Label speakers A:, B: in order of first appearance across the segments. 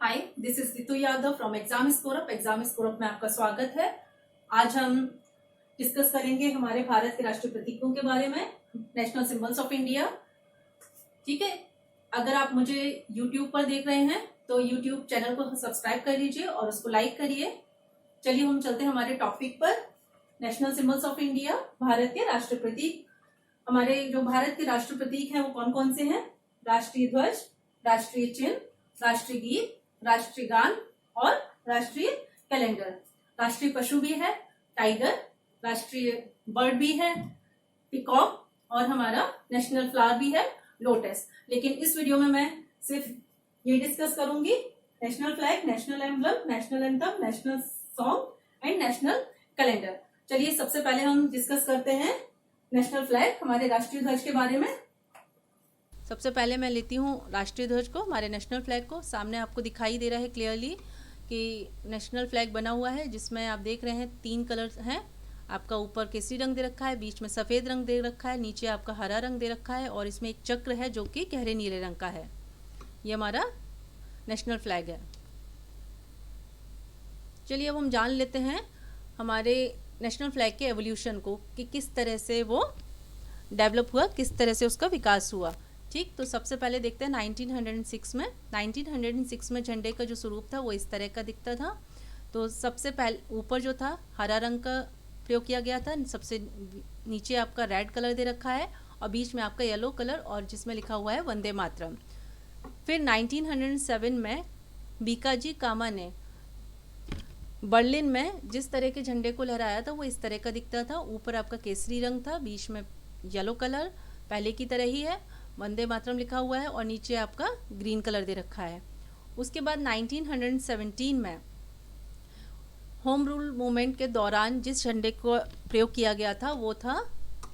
A: Hi, this is Ritu Yadav from Exam ScoreUp. Exam ScoreUp में आपका स्वागत है। आज हम डिस्कस करेंगे हमारे भारत के राष्ट्रीय प्रतीकों के बारे में, नेशनल सिंबल्स ऑफ इंडिया। ठीक है, अगर आप मुझे यूट्यूब पर देख रहे हैं तो यूट्यूब चैनल को सब्सक्राइब कर लीजिए और उसको लाइक करिए। चलिए हम चलते हैं हमारे टॉपिक पर। National symbols of India, Bharat के राष्ट्रीय प्रतीक। हमारे जो भारत के राष्ट्रीय प्रतीक हैं वो कौन कौन से हैं? राष्ट्रीय ध्वज, राष्ट्रीय चिन्ह, राष्ट्रीय गीत, राष्ट्रीय गान और राष्ट्रीय कैलेंडर। राष्ट्रीय पशु भी है टाइगर, राष्ट्रीय बर्ड भी है पिकॉक, और हमारा नेशनल फ्लावर भी है लोटस। लेकिन इस वीडियो में मैं सिर्फ ये डिस्कस करूंगी national flag, national emblem, national anthem, national song and national calendar. चलिए सबसे पहले हम डिस्कस करते हैं नेशनल फ्लैग, हमारे राष्ट्रीय ध्वज के बारे में। सबसे पहले मैं लेती हूँ राष्ट्रीय ध्वज को, हमारे नेशनल फ्लैग को। सामने आपको दिखाई दे रहा है क्लियरली कि नेशनल फ्लैग बना हुआ है, जिसमें आप देख रहे हैं 3 कलर हैं। आपका ऊपर केसरी रंग दे रखा है, बीच में सफ़ेद रंग दे रखा है, नीचे आपका हरा रंग दे रखा है और इसमें एक चक्र है जो कि गहरे नीले रंग का है। ये हमारा नेशनल फ्लैग है। चलिए अब हम जान लेते हैं हमारे नेशनल फ्लैग के एवोल्यूशन को, कि किस तरह से वो डेवलप हुआ, किस तरह से उसका विकास हुआ। ठीक, तो सबसे पहले देखते हैं 1906 में। 1906 में झंडे का जो स्वरूप था वो इस तरह का दिखता था। तो सबसे पहले ऊपर जो था हरा रंग का प्रयोग किया गया था, सबसे नीचे आपका रेड कलर दे रखा है और बीच में आपका येलो कलर, और जिसमें लिखा हुआ है वंदे मातरम। फिर 1907 में बीकाजी कामा ने बर्लिन में जिस तरह के झंडे को लहराया था वो इस तरह का दिखता था। ऊपर आपका केसरी रंग था, बीच में येलो कलर, पहले की तरह ही है, वंदे मातरम लिखा हुआ है और नीचे आपका ग्रीन कलर दे रखा है। उसके बाद 1917 में होम रूल मूवमेंट के दौरान जिस झंडे को प्रयोग किया गया था वो था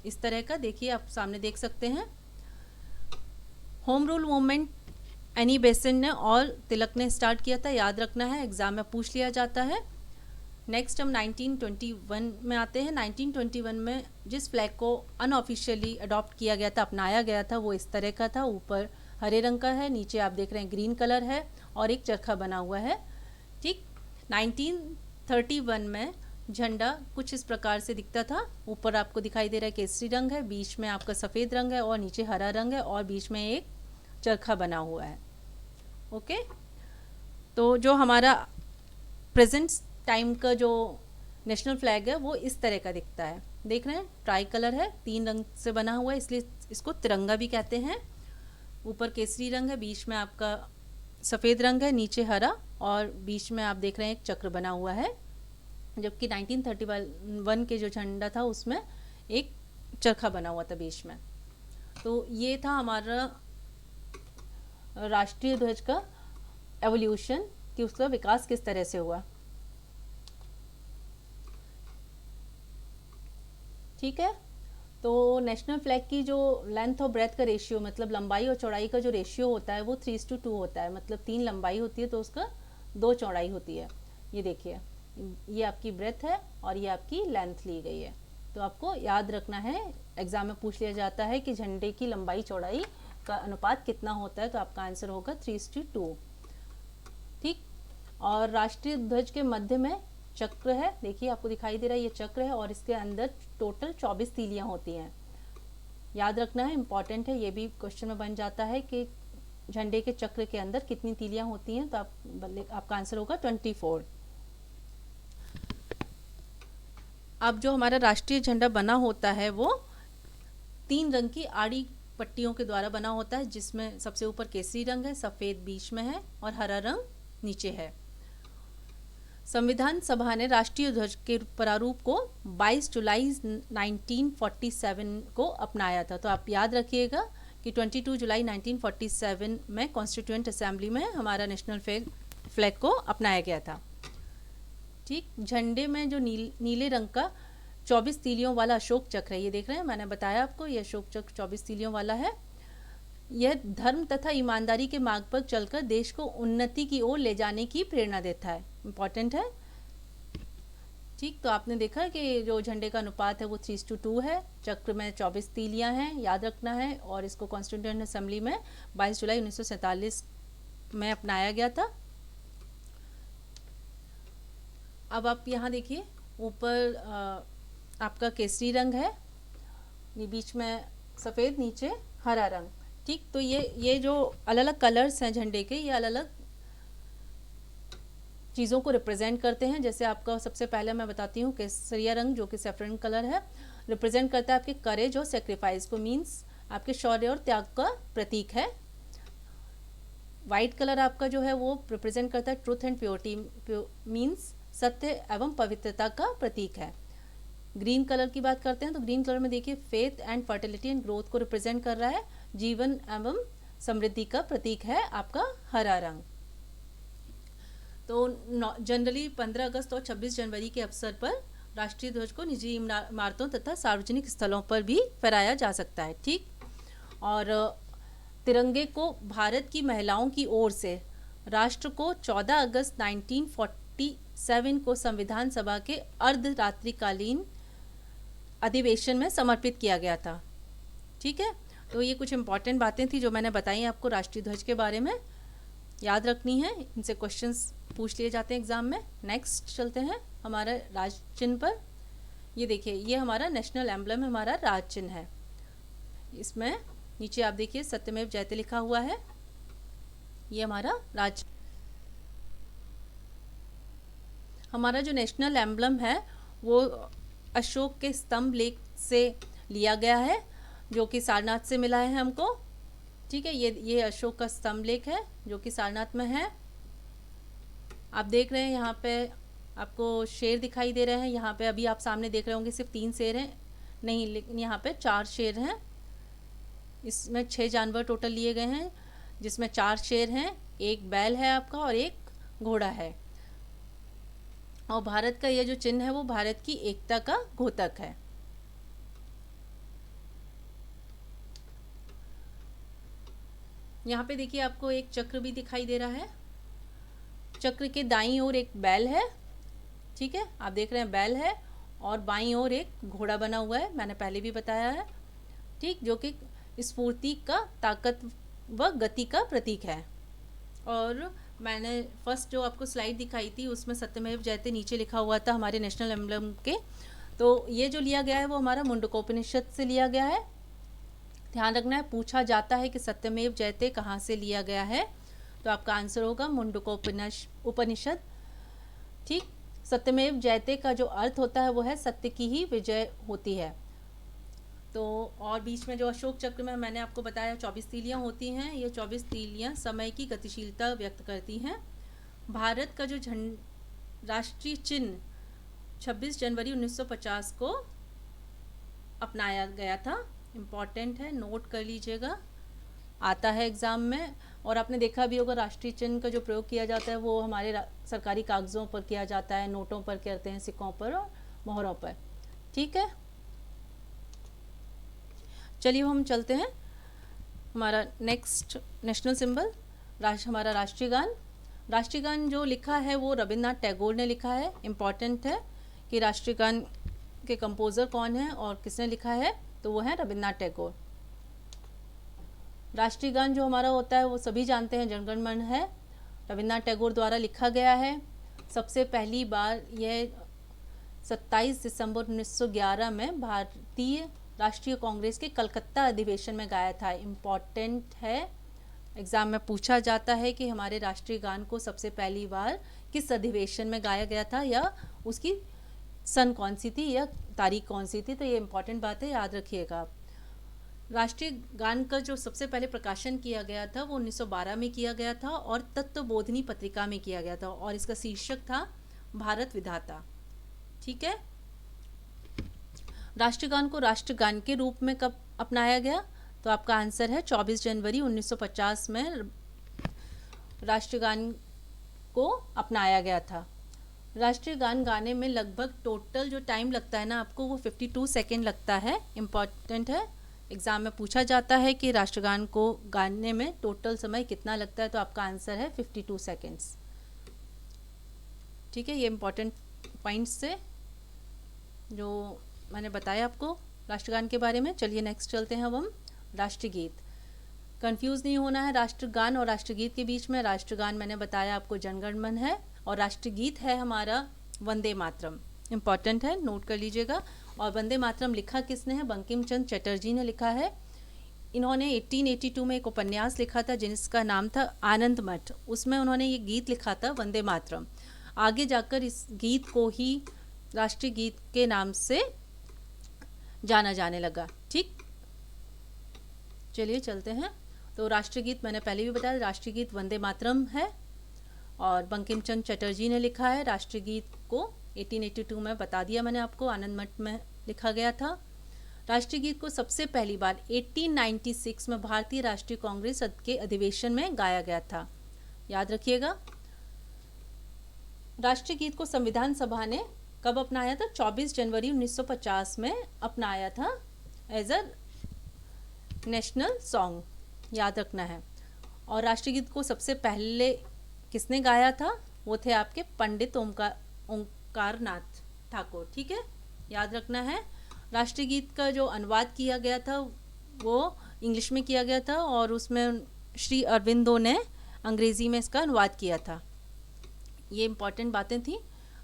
A: इस तरह का। देखिए आप सामने देख सकते हैं। Home rule movement Annie Besant ने और तिलक ने स्टार्ट किया था, याद रखना है, एग्जाम में पूछ लिया जाता है। नेक्स्ट हम 1921 में आते हैं। 1921 में जिस फ्लैग को अनऑफिशियली अडॉप्ट किया गया था, अपनाया गया था, वो इस तरह का था। ऊपर हरे रंग का है, नीचे आप देख रहे हैं ग्रीन कलर है और एक चरखा बना हुआ है। ठीक, 1931 में झंडा कुछ इस प्रकार से दिखता था। ऊपर आपको दिखाई दे रहा है केसरी रंग है, बीच में आपका सफ़ेद रंग है और नीचे हरा रंग है और बीच में एक चरखा बना हुआ है। ओके, तो जो हमारा प्रेजेंट टाइम का जो नेशनल फ्लैग है वो इस तरह का दिखता है। देख रहे हैं ट्राई कलर है, 3 रंग से बना हुआ है, इसलिए इसको तिरंगा भी कहते हैं। ऊपर केसरी रंग है, बीच में आपका सफ़ेद रंग है, नीचे हरा और बीच में आप देख रहे हैं एक चक्र बना हुआ है। जबकि 1931 के जो झंडा था उसमें एक चरखा बना हुआ था बीच में। तो ये था हमारा राष्ट्रीय ध्वज का एवोल्यूशन, कि उसका विकास किस तरह से हुआ। ठीक है, तो नेशनल फ्लैग की जो लेंथ और ब्रेथ का रेशियो, मतलब लंबाई और चौड़ाई का जो रेशियो होता है वो 3:2 होता है। मतलब 3 लंबाई होती है तो उसका 2 चौड़ाई होती है। ये देखिए, ये आपकी ब्रेथ है और ये आपकी लेंथ ली गई है। तो आपको याद रखना है, एग्जाम में पूछ लिया जाता है कि झंडे की लंबाई चौड़ाई का अनुपात कितना होता है, तो आपका आंसर होगा 3:2। ठीक, और राष्ट्रीय ध्वज के मध्य में चक्र है। देखिए आपको दिखाई दे रहा है ये चक्र है और इसके अंदर टोटल 24 तीलियां होती हैं। याद रखना है, इंपॉर्टेंट है, ये भी क्वेश्चन में बन जाता है कि झंडे के चक्र के अंदर कितनी तीलियां होती हैं। तो आपका आंसर होगा 24। अब जो हमारा राष्ट्रीय झंडा बना होता है वो 3 रंग की आड़ी पट्टियों के द्वारा बना होता है, जिसमें सबसे ऊपर केसरी रंग है, सफ़ेद बीच में है और हरा रंग नीचे है। संविधान सभा ने राष्ट्रीय ध्वज के प्रारूप को 22 जुलाई 1947 को अपनाया था। तो आप याद रखिएगा कि 22 जुलाई 1947 में कॉन्स्टिट्यूएंट असेंबली में हमारा नेशनल फ्लैग को अपनाया गया था। ठीक, झंडे में जो नीले रंग का 24 तीलियों वाला अशोक चक्र है, ये देख रहे हैं, मैंने बताया आपको ये अशोक चक्र 24 तीलियों वाला है। यह धर्म तथा ईमानदारी के मार्ग पर चलकर देश को उन्नति की ओर ले जाने की प्रेरणा देता है। इम्पॉर्टेंट है। ठीक, तो आपने देखा कि जो झंडे का अनुपात है वो 3:2 है। चक्र में 24 तीलियां हैं, याद रखना है। और इसको कॉन्स्टिट्यूएंट असेंबली में 22 जुलाई 1947 में अपनाया गया था। अब आप यहाँ देखिए, ऊपर आपका केसरी रंग है, ये बीच में सफ़ेद, नीचे हरा रंग। ठीक, तो ये जो अलग अलग कलर्स हैं झंडे के, ये अलग अलग चीज़ों को रिप्रेजेंट करते हैं। जैसे आपका सबसे पहले मैं बताती हूँ, केसरिया रंग जो कि सैफरन कलर है, रिप्रेजेंट करता है आपके करेज और सेक्रीफाइस को, मीन्स आपके शौर्य और त्याग का प्रतीक है। वाइट कलर आपका जो है वो रिप्रेजेंट करता है ट्रूथ एंड प्योरिटी, मीन्स सत्य एवं पवित्रता का प्रतीक है। ग्रीन कलर की बात करते हैं तो ग्रीन कलर में देखिए faith and fertility and growth को रिप्रेजेंट कर रहा है, जीवन एवं समृद्धि का प्रतीक है आपका हरा रंग। तो जनरली 15 अगस्त और 26 जनवरी के अवसर पर राष्ट्रीय ध्वज को निजी इमारतों तथा सार्वजनिक स्थलों पर भी फहराया जा सकता है। ठीक, और तिरंगे को भारत की महिलाओं की ओर से राष्ट्र को 14 अगस्त 1947 को संविधान सभा के अर्धरात्रिकालीन अधिवेशन में समर्पित किया गया था। ठीक है, तो ये कुछ इम्पॉर्टेंट बातें थी जो मैंने बताई आपको राष्ट्रीय ध्वज के बारे में, याद रखनी है, इनसे क्वेश्चंस पूछ लिए जाते हैं एग्ज़ाम में। नेक्स्ट चलते हैं हमारा राज चिन्ह पर। ये देखिए, ये हमारा नेशनल एम्बलम, हमारा राज चिन्ह है। इसमें नीचे आप देखिए सत्यमेव जयते लिखा हुआ है, ये हमारा राज। हमारा जो नेशनल एम्बलम है वो अशोक के स्तंभ लेख से लिया गया है, जो कि सारनाथ से मिला है हमको। ठीक है, ये अशोक का स्तंभ लेख है जो कि सारनाथ में है। आप देख रहे हैं यहाँ पे आपको शेर दिखाई दे रहे हैं। यहाँ पे अभी आप सामने देख रहे होंगे सिर्फ 3 शेर हैं, नहीं, लेकिन यहाँ पे 4 शेर हैं। इसमें 6 जानवर टोटल लिए गए हैं, जिसमें 4 शेर हैं, एक बैल है आपका और एक घोड़ा है। और भारत का ये जो चिन्ह है वो भारत की एकता का द्योतक है। यहाँ पे देखिए आपको एक चक्र भी दिखाई दे रहा है। चक्र के दाईं ओर एक बैल है। ठीक है, आप देख रहे हैं बैल है, और बाईं ओर एक घोड़ा बना हुआ है, मैंने पहले भी बताया है। ठीक, जो कि स्फूर्ति का, ताकत व गति का प्रतीक है। और मैंने फर्स्ट जो आपको स्लाइड दिखाई थी उसमें सत्यमेव जयते नीचे लिखा हुआ था हमारे नेशनल एम्बलम के। तो ये जो लिया गया है वो हमारा मुंडकोपनिषद से लिया गया है। ध्यान रखना है, पूछा जाता है कि सत्यमेव जयते कहाँ से लिया गया है, तो आपका आंसर होगा मुंडकोपनिषद। ठीक, सत्यमेव जयते का जो अर्थ होता है वो है सत्य की ही विजय होती है। तो और बीच में जो अशोक चक्र में मैंने आपको बताया 24 तीलियाँ होती हैं, ये 24 तीलियाँ समय की गतिशीलता व्यक्त करती हैं। भारत का जो राष्ट्रीय चिन्ह 26 जनवरी 1950 को अपनाया गया था। इम्पॉर्टेंट है, नोट कर लीजिएगा, आता है एग्ज़ाम में। और आपने देखा भी होगा राष्ट्रीय चिन्ह का जो प्रयोग किया जाता है वो हमारे सरकारी कागज़ों पर किया जाता है, नोटों पर करते हैं, सिक्कों पर और मोहरों पर। ठीक है, चलिए हम चलते हैं हमारा नेक्स्ट नेशनल सिंबल, हमारा राष्ट्रीय गान। राष्ट्रीय गान जो लिखा है वो रविन्द्रनाथ टैगोर ने लिखा है। इम्पॉर्टेंट है कि राष्ट्रीय गान के कंपोज़र कौन है और किसने लिखा है, तो वो है रविन्द्रनाथ टैगोर। राष्ट्रीय गान जो हमारा होता है वो सभी जानते हैं, जन गण मन है, रविन्द्रनाथ टैगोर द्वारा लिखा गया है। सबसे पहली बार यह 27 दिसंबर 1911 में भारतीय राष्ट्रीय कांग्रेस के कलकत्ता अधिवेशन में गाया था। इम्पॉर्टेंट है, एग्ज़ाम में पूछा जाता है कि हमारे राष्ट्रीय गान को सबसे पहली बार किस अधिवेशन में गाया गया था, या उसकी सन कौन सी थी या तारीख कौन सी थी। तो ये इम्पॉर्टेंट बात है, याद रखिएगा आप। राष्ट्रीय गान का जो सबसे पहले प्रकाशन किया गया था वो 1912 में किया गया था और तत्वबोधिनी पत्रिका में किया गया था, और इसका शीर्षक था भारत विधाता। ठीक है, राष्ट्रीय गान को राष्ट्रगान के रूप में कब अपनाया गया, तो आपका आंसर है 24 जनवरी 1950 में राष्ट्रीय गान को अपनाया गया था। राष्ट्रीय गान गाने में लगभग टोटल जो टाइम लगता है ना आपको, वो 52 सेकेंड लगता है। इम्पॉर्टेंट है, एग्ज़ाम में पूछा जाता है कि राष्ट्रगान को गाने में टोटल समय कितना लगता है, तो आपका आंसर है 52 सेकेंड्स। ठीक है, ये इम्पॉर्टेंट पॉइंट्स से जो मैंने बताया आपको राष्ट्रगान के बारे में। चलिए नेक्स्ट चलते हैं अब हम राष्ट्रीय गीत। कंफ्यूज नहीं होना है राष्ट्रगान और राष्ट्रगीत के बीच में। राष्ट्रगान मैंने बताया आपको जनगण मन है, और राष्ट्रगीत है हमारा वंदे मातरम, इम्पॉर्टेंट है, नोट कर लीजिएगा। और वंदे मातरम लिखा किसने है? बंकिम चंद्र चटर्जी ने लिखा है। इन्होंने 1882 में एक उपन्यास लिखा था जिसका नाम था आनंद मठ, उसमें उन्होंने ये गीत लिखा था वंदे मातरम। आगे जाकर इस गीत को ही राष्ट्रीय गीत के नाम से जाना जाने लगा। ठीक, चलिए चलते हैं। तो राष्ट्रीय गीत मैंने पहले भी बताया, राष्ट्रीय गीत वंदे मातरम है और बंकिम चंद्र चटर्जी ने लिखा है। राष्ट्रीय गीत को 1882 में बता दिया मैंने आपको, आनंद मठ में लिखा गया था। राष्ट्रीय गीत को सबसे पहली बार 1896 में भारतीय राष्ट्रीय कांग्रेस के अधिवेशन में गाया गया था, याद रखिएगा। राष्ट्रीय गीत को संविधान सभा ने कब अपनाया था? 24 जनवरी 1950 में अपनाया था एज अ नेशनल सॉन्ग, याद रखना है। और राष्ट्रीय गीत को सबसे पहले किसने गाया था? वो थे आपके पंडित ओंकार नाथ ठाकुर। ठीक है, याद रखना है। राष्ट्रीय गीत का जो अनुवाद किया गया था वो इंग्लिश में किया गया था और उसमें श्री अरविंदो ने अंग्रेज़ी में इसका अनुवाद किया था। ये इम्पॉर्टेंट बातें थी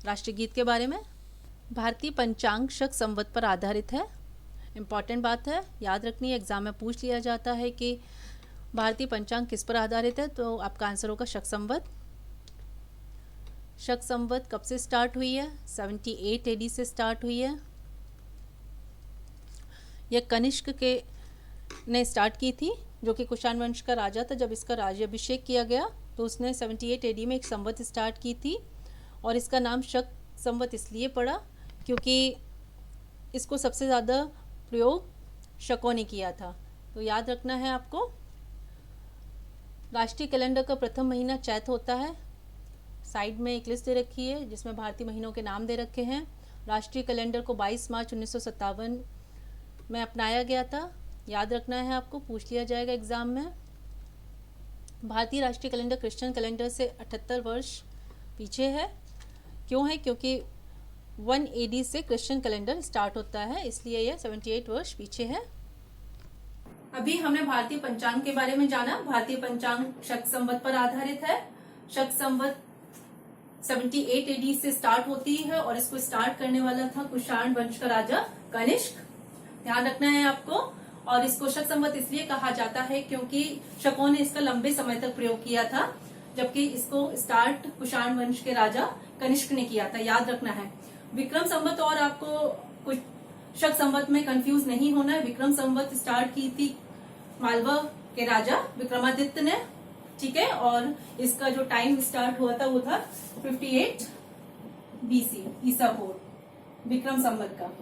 A: राष्ट्रीय गीत के बारे में। भारतीय पंचांग शक संवत पर आधारित है, इम्पॉर्टेंट बात है, याद रखनी है। एग्जाम में पूछ लिया जाता है कि भारतीय पंचांग किस पर आधारित है, तो आपका आंसर होगा शक संवत। शक संवत कब से स्टार्ट हुई है? 78 AD से स्टार्ट हुई है। यह कनिष्क के ने स्टार्ट की थी, जो कि कुषाण वंश का राजा था। जब इसका राज्याभिषेक किया गया तो उसने 78 AD में एक संवत स्टार्ट की थी और इसका नाम शक संवत इसलिए पड़ा क्योंकि इसको सबसे ज़्यादा प्रयोग शकों ने किया था। तो याद रखना है आपको। राष्ट्रीय कैलेंडर का प्रथम महीना चैत होता है। साइड में एक लिस्ट दे रखी है जिसमें भारतीय महीनों के नाम दे रखे हैं। राष्ट्रीय कैलेंडर को 22 मार्च 1957 में अपनाया गया था, याद रखना है आपको, पूछ लिया जाएगा एग्जाम में। भारतीय राष्ट्रीय कैलेंडर क्रिश्चियन कैलेंडर से 78 वर्ष पीछे है। क्यों है? क्योंकि 1 AD से क्रिश्चियन कैलेंडर स्टार्ट होता है, इसलिए यह 78 वर्ष पीछे है। अभी हमने भारतीय पंचांग के बारे में जाना। भारतीय पंचांग शक संवत पर आधारित है। शक संवत 78 AD से स्टार्ट होती है और इसको स्टार्ट करने वाला था कुषाण वंश का राजा कनिष्क, ध्यान रखना है आपको। और इसको शक संवत इसलिए कहा जाता है क्योंकि शकों ने इसका लंबे समय तक प्रयोग किया था, जबकि इसको स्टार्ट कुषाण वंश के राजा कनिष्क ने किया था, याद रखना है। विक्रम संवत और आपको कुछ शक संवत में कंफ्यूज नहीं होना है। विक्रम संवत स्टार्ट की थी मालवा के राजा विक्रमादित्य ने, ठीक है। और इसका जो टाइम स्टार्ट हुआ था वो था 58 BC ईसा पूर्व, विक्रम संवत का।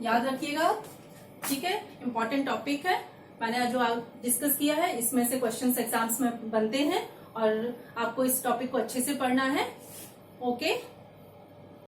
A: याद रखिएगा, ठीक है, इंपॉर्टेंट टॉपिक है। मैंने जो डिस्कस किया है इसमें से क्वेश्चंस एग्जाम्स में बनते हैं और आपको इस टॉपिक को अच्छे से पढ़ना है। ओके।